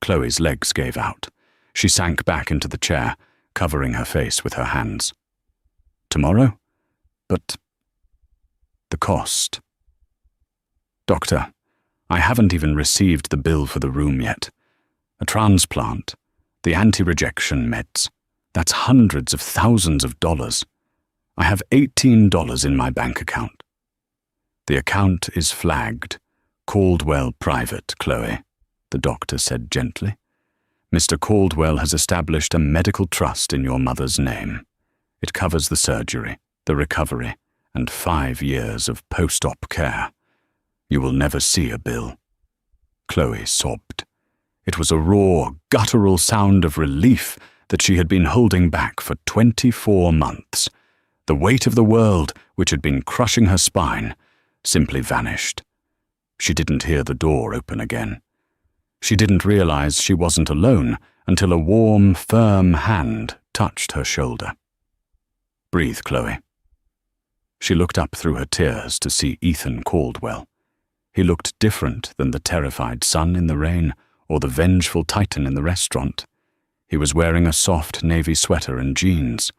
Chloe's legs gave out. She sank back into the chair, covering her face with her hands. "Tomorrow? But the cost." "Doctor, I haven't even received the bill for the room yet. A transplant, the anti-rejection meds, that's hundreds of thousands of dollars. I have $18 in my bank account." "The account is flagged. Caldwell Private, Chloe," the doctor said gently. "Mr. Caldwell has established a medical trust in your mother's name. It covers the surgery, the recovery, and 5 years of post-op care. You will never see a bill." Chloe sobbed. It was a raw, guttural sound of relief that she had been holding back for 24 months. The weight of the world, which had been crushing her spine, simply vanished. She didn't hear the door open again. She didn't realize she wasn't alone until a warm, firm hand touched her shoulder. "Breathe, Chloe." She looked up through her tears to see Ethan Caldwell. He looked different than the terrified son in the rain or the vengeful titan in the restaurant. He was wearing a soft navy sweater and jeans.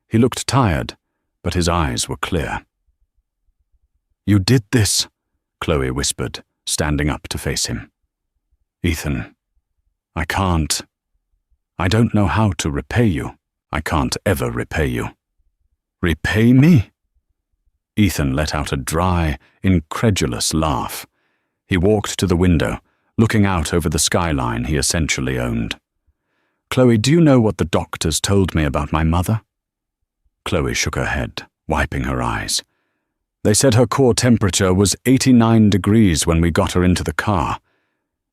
He looked tired, but his eyes were clear. "You did this," Chloe whispered, standing up to face him. "Ethan, I can't. I don't know how to repay you. I can't ever repay you." "Repay me?" Ethan let out a dry, incredulous laugh. He walked to the window, looking out over the skyline he essentially owned. "Chloe, do you know what the doctors told me about my mother?" Chloe shook her head, wiping her eyes. "They said her core temperature was 89 degrees when we got her into the car.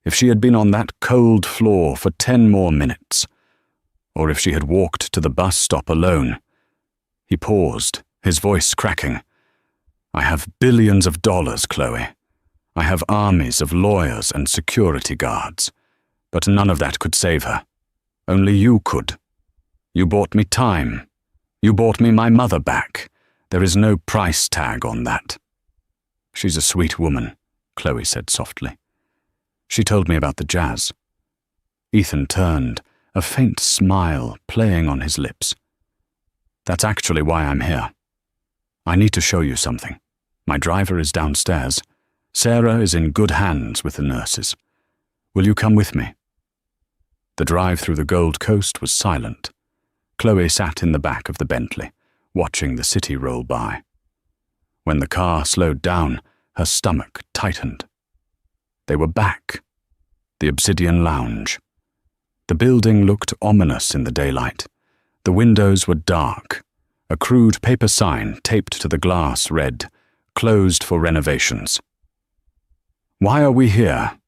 If she had been on that cold floor for 10 more minutes, or if she had walked to the bus stop alone." He paused, his voice cracking. "I have billions of dollars, Chloe. I have armies of lawyers and security guards. But none of that could save her. Only you could. You bought me time. You bought me my mother back. There is no price tag on that." "She's a sweet woman," Chloe said softly. "She told me about the jazz." Ethan turned, a faint smile playing on his lips. "That's actually why I'm here. I need to show you something. My driver is downstairs. Sarah is in good hands with the nurses. Will you come with me?" The drive through the Gold Coast was silent. Chloe sat in the back of the Bentley, watching the city roll by. When the car slowed down, her stomach tightened. They were back. The Obsidian Lounge. The building looked ominous in the daylight. The windows were dark. A crude paper sign taped to the glass read, "Closed for renovations." "Why are we here?"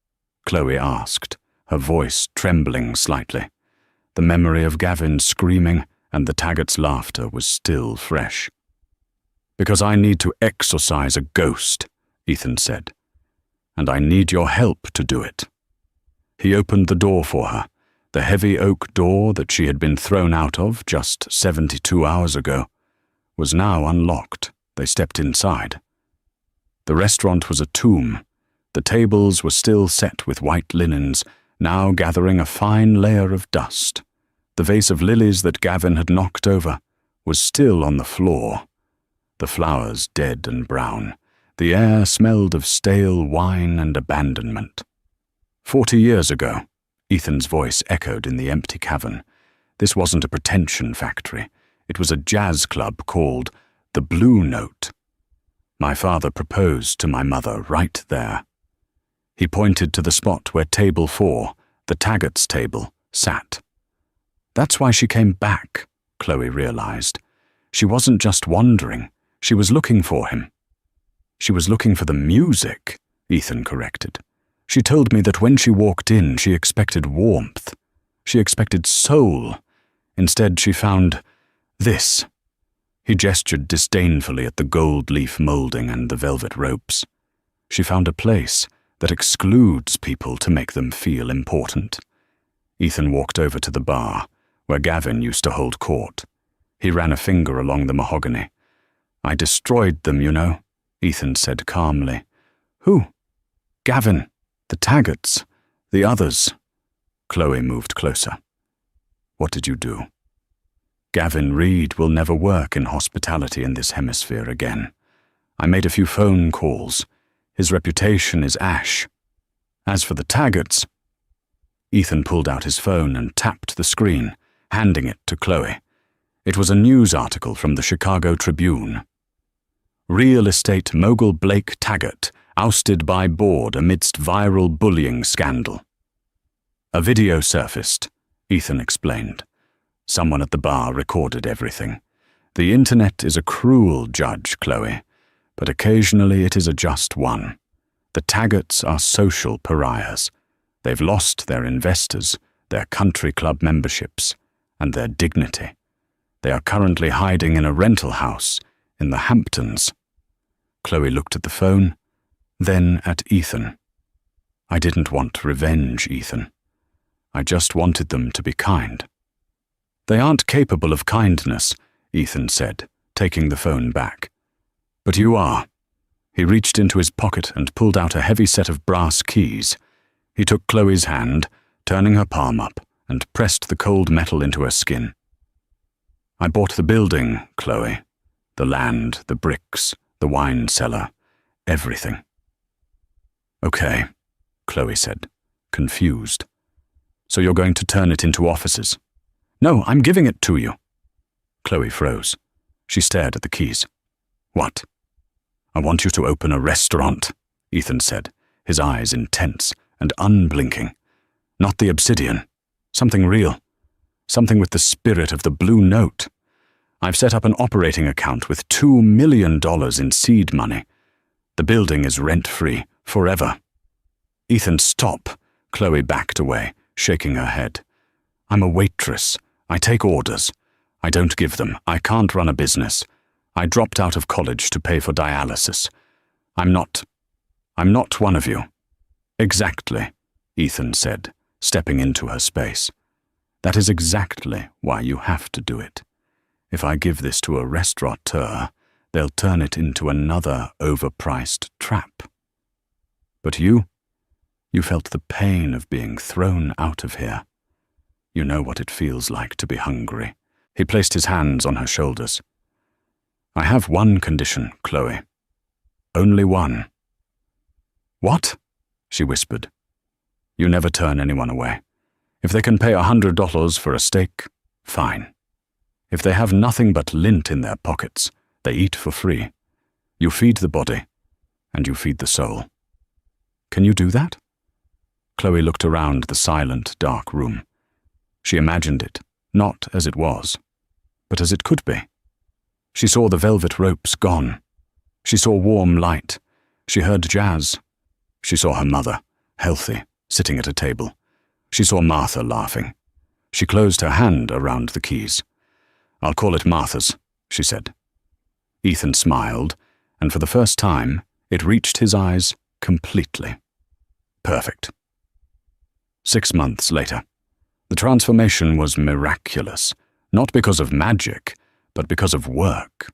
Chloe asked, her voice trembling slightly. The memory of Gavin screaming and the Taggart's laughter was still fresh. "Because I need to exorcise a ghost," Ethan said. "And I need your help to do it." He opened the door for her, the heavy oak door that she had been thrown out of just 72 hours ago, was now unlocked. They stepped inside. The restaurant was a tomb. The tables were still set with white linens, now gathering a fine layer of dust. The vase of lilies that Gavin had knocked over was still on the floor. The flowers dead and brown. The air smelled of stale wine and abandonment. 40 years ago, Ethan's voice echoed in the empty cavern. This wasn't a pretension factory. It was a jazz club called the Blue Note. My father proposed to my mother right there. He pointed to the spot where table 4, the Taggart's table, sat. That's why she came back, Chloe realized. She wasn't just wandering. She was looking for him. She was looking for the music, Ethan corrected. She told me that when she walked in, she expected warmth. She expected soul. Instead, she found this. He gestured disdainfully at the gold leaf molding and the velvet ropes. She found a place that excludes people to make them feel important. Ethan walked over to the bar, where Gavin used to hold court. He ran a finger along the mahogany. I destroyed them, you know, Ethan said calmly. Who? Gavin, The Taggarts, the others. Chloe moved closer. What did you do? Gavin Reed will never work in hospitality in this hemisphere again. I made a few phone calls. His reputation is ash. As for the Taggarts, Ethan pulled out his phone and tapped the screen, handing it to Chloe. It was a news article from the Chicago Tribune. Real estate mogul Blake Taggart ousted by board amidst viral bullying scandal. A video surfaced, Ethan explained. Someone at the bar recorded everything. The internet is a cruel judge, Chloe, but occasionally it is a just one. The Taggarts are social pariahs. They've lost their investors, their country club memberships, and their dignity. They are currently hiding in a rental house in the Hamptons. Chloe looked at the phone, then at Ethan. I didn't want revenge, Ethan. I just wanted them to be kind. They aren't capable of kindness, Ethan said, taking the phone back. But you are. He reached into his pocket and pulled out a heavy set of brass keys. He took Chloe's hand, turning her palm up, and pressed the cold metal into her skin. I bought the building, Chloe. The land, the bricks, the wine cellar, everything. Okay, Chloe said, confused. So you're going to turn it into offices? No, I'm giving it to you. Chloe froze. She stared at the keys. What? I want you to open a restaurant, Ethan said, his eyes intense and unblinking. Not the obsidian. Something real. Something with the spirit of the Blue Note. I've set up an operating account with $2 million in seed money. The building is rent-free, forever. Ethan, stop. Chloe backed away, shaking her head. I'm a waitress. I take orders. I don't give them. I can't run a business. I dropped out of college to pay for dialysis. I'm not one of you. Exactly, Ethan said, stepping into her space. That is exactly why you have to do it. If I give this to a restaurateur, they'll turn it into another overpriced trap. But you felt the pain of being thrown out of here. You know what it feels like to be hungry. He placed his hands on her shoulders. I have one condition, Chloe. Only one. What? She whispered. You never turn anyone away. If they can pay $100 for a steak, fine. If they have nothing but lint in their pockets, they eat for free. You feed the body, and you feed the soul. Can you do that? Chloe looked around the silent, dark room. She imagined it, not as it was, but as it could be. She saw the velvet ropes gone. She saw warm light. She heard jazz. She saw her mother, healthy, sitting at a table. She saw Martha laughing. She closed her hand around the keys. I'll call it Martha's, she said. Ethan smiled, and for the first time, it reached his eyes completely. Perfect. 6 months later. The transformation was miraculous, not because of magic, but because of work.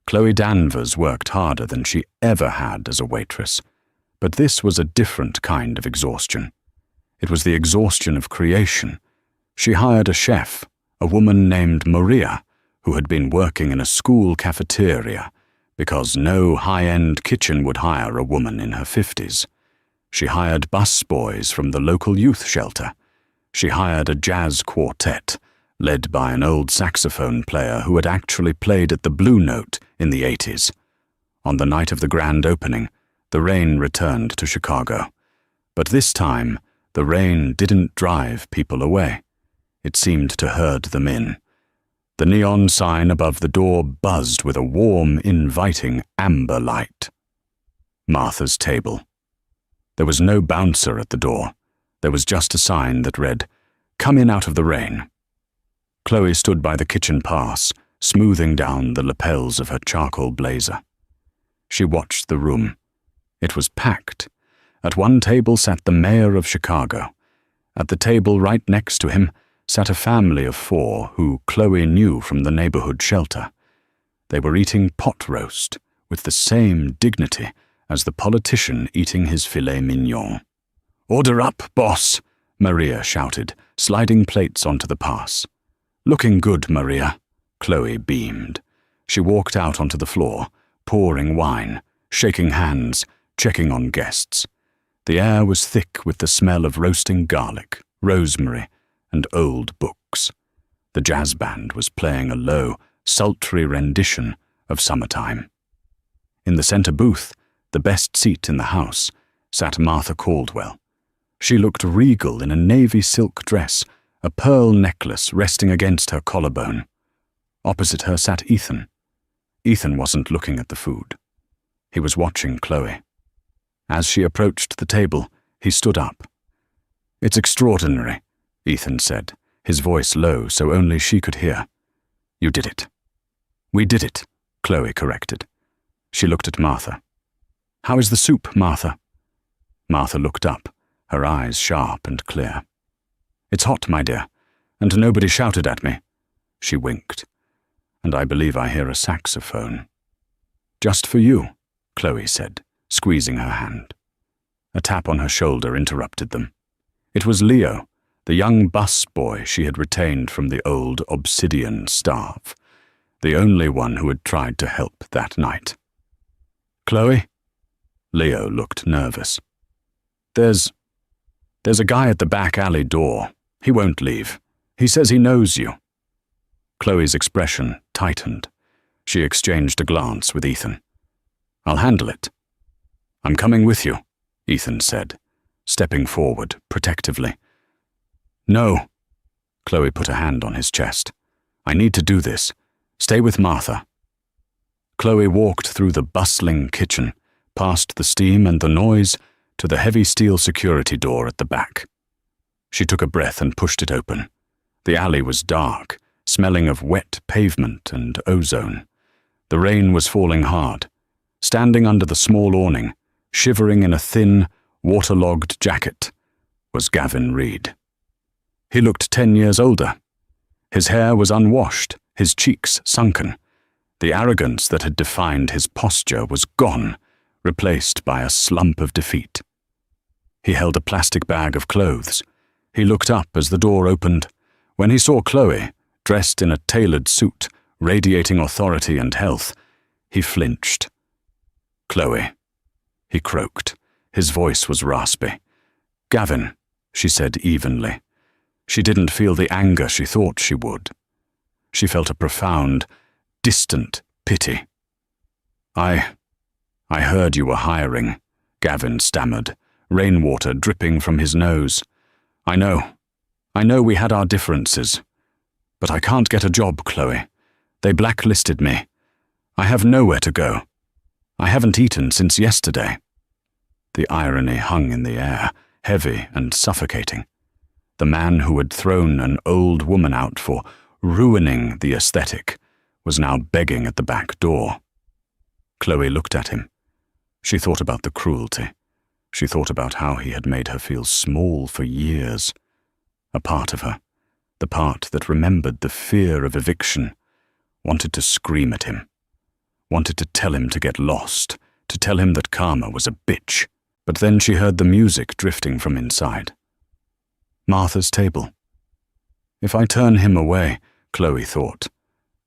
Chloe Danvers worked harder than she ever had as a waitress, but this was a different kind of exhaustion. It was the exhaustion of creation. She hired a chef, a woman named Maria, who had been working in a school cafeteria, because no high-end kitchen would hire a woman in her 50s. She hired busboys from the local youth shelter. She hired a jazz quartet, led by an old saxophone player who had actually played at the Blue Note in the 80s. On the night of the grand opening, the rain returned to Chicago. But this time, the rain didn't drive people away. It seemed to herd them in. The neon sign above the door buzzed with a warm, inviting amber light. Martha's table. There was no bouncer at the door. There was just a sign that read, "Come in out of the rain." Chloe stood by the kitchen pass, smoothing down the lapels of her charcoal blazer. She watched the room. It was packed. At one table sat the mayor of Chicago. At the table right next to him sat a family of 4 who Chloe knew from the neighborhood shelter. They were eating pot roast with the same dignity as the politician eating his filet mignon. "Order up, boss," Maria shouted, sliding plates onto the pass. "Looking good, Maria," Chloe beamed. She walked out onto the floor, pouring wine, shaking hands, checking on guests. The air was thick with the smell of roasting garlic, rosemary, and old books. The jazz band was playing a low, sultry rendition of Summertime. In the center booth, the best seat in the house, sat Martha Caldwell. She looked regal in a navy silk dress, a pearl necklace resting against her collarbone. Opposite her sat Ethan. Ethan wasn't looking at the food. He was watching Chloe. As she approached the table, he stood up. "It's extraordinary," Ethan said, his voice low so only she could hear. "You did it." "We did it," Chloe corrected. She looked at Martha. "How is the soup, Martha?" Martha looked up, her eyes sharp and clear. "It's hot, my dear, and nobody shouted at me." She winked. "And I believe I hear a saxophone." "Just for you," Chloe said, squeezing her hand. A tap on her shoulder interrupted them. It was Leo, the young bus boy she had retained from the old Obsidian staff, the only one who had tried to help that night. "Chloe?" Leo looked nervous. There's a guy at the back alley door. He won't leave. He says he knows you." Chloe's expression tightened. She exchanged a glance with Ethan. "I'll handle it." "I'm coming with you," Ethan said, stepping forward protectively. "No." Chloe put a hand on his chest. "I need to do this. Stay with Martha." Chloe walked through the bustling kitchen, past the steam and the noise, to the heavy steel security door at the back. She took a breath and pushed it open. The alley was dark, smelling of wet pavement and ozone. The rain was falling hard. Standing under the small awning, shivering in a thin, waterlogged jacket, was Gavin Reed. He looked 10 years older. His hair was unwashed, his cheeks sunken. The arrogance that had defined his posture was gone, replaced by a slump of defeat. He held a plastic bag of clothes. He looked up as the door opened. When he saw Chloe, dressed in a tailored suit, radiating authority and health, he flinched. "Chloe," he croaked. His voice was raspy. "Gavin," she said evenly. She didn't feel the anger she thought she would. She felt a profound, distant pity. I heard you were hiring," Gavin stammered, rainwater dripping from his nose. I know we had our differences. But I can't get a job, Chloe. They blacklisted me. I have nowhere to go. I haven't eaten since yesterday." The irony hung in the air, heavy and suffocating. The man who had thrown an old woman out for ruining the aesthetic was now begging at the back door. Chloe looked at him. She thought about the cruelty. She thought about how he had made her feel small for years. A part of her, the part that remembered the fear of eviction, wanted to scream at him, wanted to tell him to get lost, to tell him that karma was a bitch. But then she heard the music drifting from inside. Martha's table. If I turn him away, Chloe thought,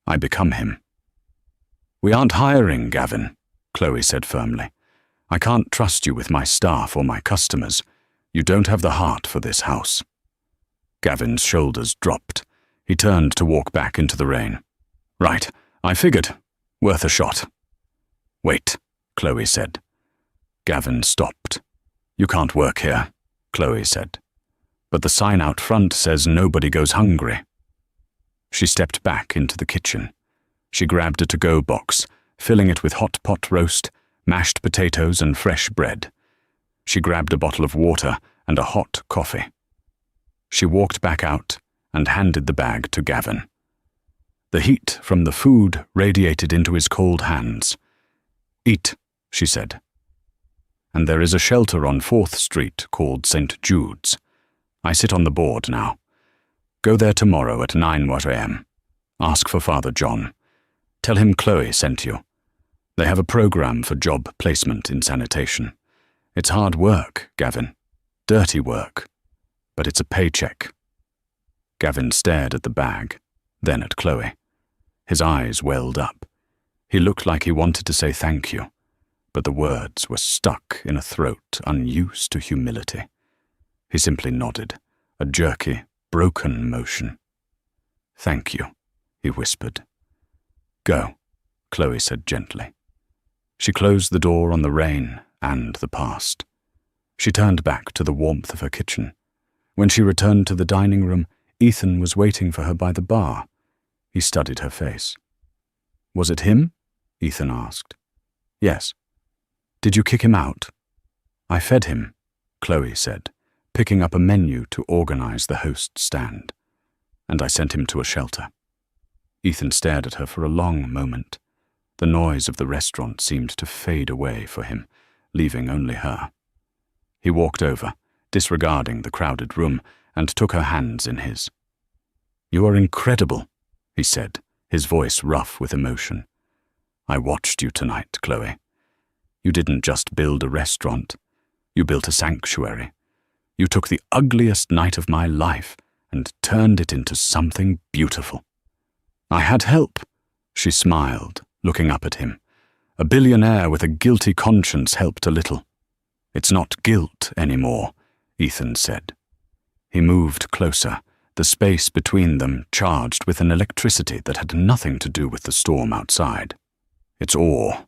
I become him. "We aren't hiring, Gavin," Chloe said firmly. "I can't trust you with my staff or my customers. You don't have the heart for this house." Gavin's shoulders dropped. He turned to walk back into the rain. "Right, I figured. Worth a shot." "Wait," Chloe said. Gavin stopped. "You can't work here," Chloe said. "But the sign out front says nobody goes hungry." She stepped back into the kitchen. She grabbed a to-go box, filling it with hot pot roast, mashed potatoes and fresh bread. She grabbed a bottle of water and a hot coffee. She walked back out and handed the bag to Gavin. The heat from the food radiated into his cold hands. "Eat," she said. "And there is a shelter on 4th Street called St. Jude's. I sit on the board now. Go there tomorrow at 9 a.m. Ask for Father John. Tell him Chloe sent you. They have a program for job placement in sanitation. It's hard work, Gavin. dirty work, but it's a paycheck." Gavin stared at the bag, then at Chloe. His eyes welled up. He looked like he wanted to say thank you, but the words were stuck in a throat unused to humility. He simply nodded, a jerky, broken motion. "Thank you," he whispered. "Go," Chloe said gently. She closed the door on the rain and the past. She turned back to the warmth of her kitchen. When she returned to the dining room, Ethan was waiting for her by the bar. He studied her face. "Was it him?" Ethan asked. "Yes." "Did you kick him out?" "I fed him," Chloe said, picking up a menu to organize the host stand. "And I sent him to a shelter." Ethan stared at her for a long moment. The noise of the restaurant seemed to fade away for him, leaving only her. He walked over, disregarding the crowded room, and took her hands in his. "You are incredible," he said, his voice rough with emotion. "I watched you tonight, Chloe. You didn't just build a restaurant. You built a sanctuary. You took the ugliest night of my life and turned it into something beautiful." "I had help," she smiled, looking up at him. "A billionaire with a guilty conscience helped a little." "It's not guilt anymore," Ethan said. He moved closer, the space between them charged with an electricity that had nothing to do with the storm outside. "It's awe.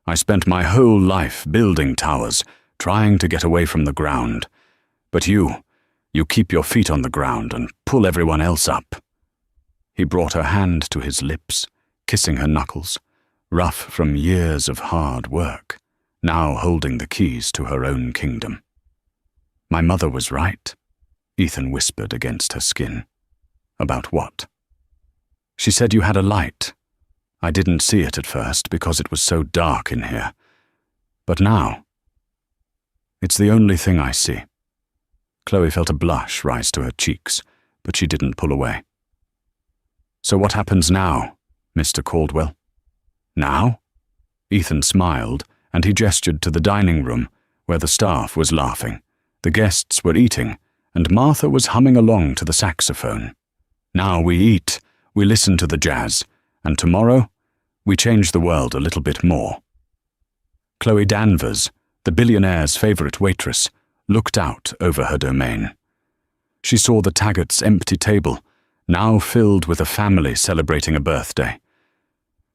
I spent my whole life building towers, trying to get away from the ground. But you keep your feet on the ground and pull everyone else up." He brought her hand to his lips, kissing her knuckles, rough from years of hard work, now holding the keys to her own kingdom. "My mother was right," Ethan whispered against her skin. "About what?" "She said you had a light. I didn't see it at first because it was so dark in here. But now, it's the only thing I see." Chloe felt a blush rise to her cheeks, but she didn't pull away. "So what happens now, Mr. Caldwell?" "Now?" Ethan smiled, and he gestured to the dining room, where the staff was laughing, the guests were eating, and Martha was humming along to the saxophone. "Now we eat, we listen to the jazz, and tomorrow, we change the world a little bit more." Chloe Danvers, the billionaire's favorite waitress, looked out over her domain. She saw the Taggart's empty table, now filled with a family celebrating a birthday.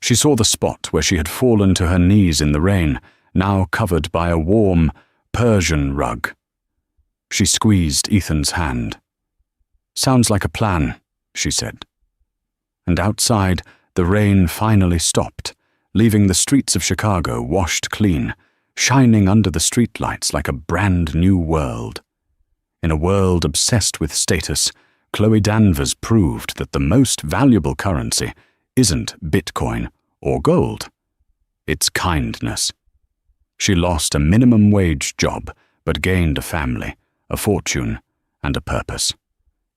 She saw the spot where she had fallen to her knees in the rain, now covered by a warm Persian rug. She squeezed Ethan's hand. "Sounds like a plan," she said. And outside, the rain finally stopped, leaving the streets of Chicago washed clean, shining under the streetlights like a brand new world. In a world obsessed with status, Chloe Danvers proved that the most valuable currency isn't Bitcoin or gold. It's kindness. She lost a minimum wage job, but gained a family, a fortune, and a purpose.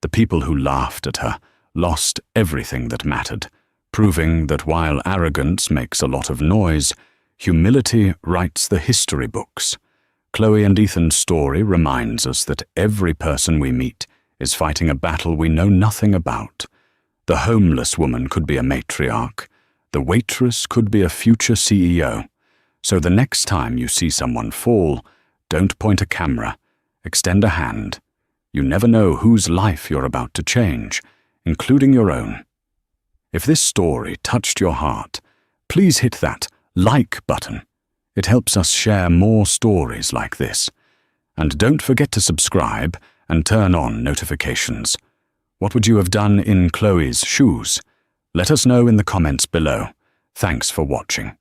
The people who laughed at her lost everything that mattered, proving that while arrogance makes a lot of noise, humility writes the history books. Chloe and Ethan's story reminds us that every person we meet is fighting a battle we know nothing about. The homeless woman could be a matriarch. The waitress could be a future CEO. So the next time you see someone fall, don't point a camera. Extend a hand. You never know whose life you're about to change, including your own. If this story touched your heart, please hit that like button. It helps us share more stories like this. And don't forget to subscribe and turn on notifications. What would you have done in Chloe's shoes? Let us know in the comments below. Thanks for watching.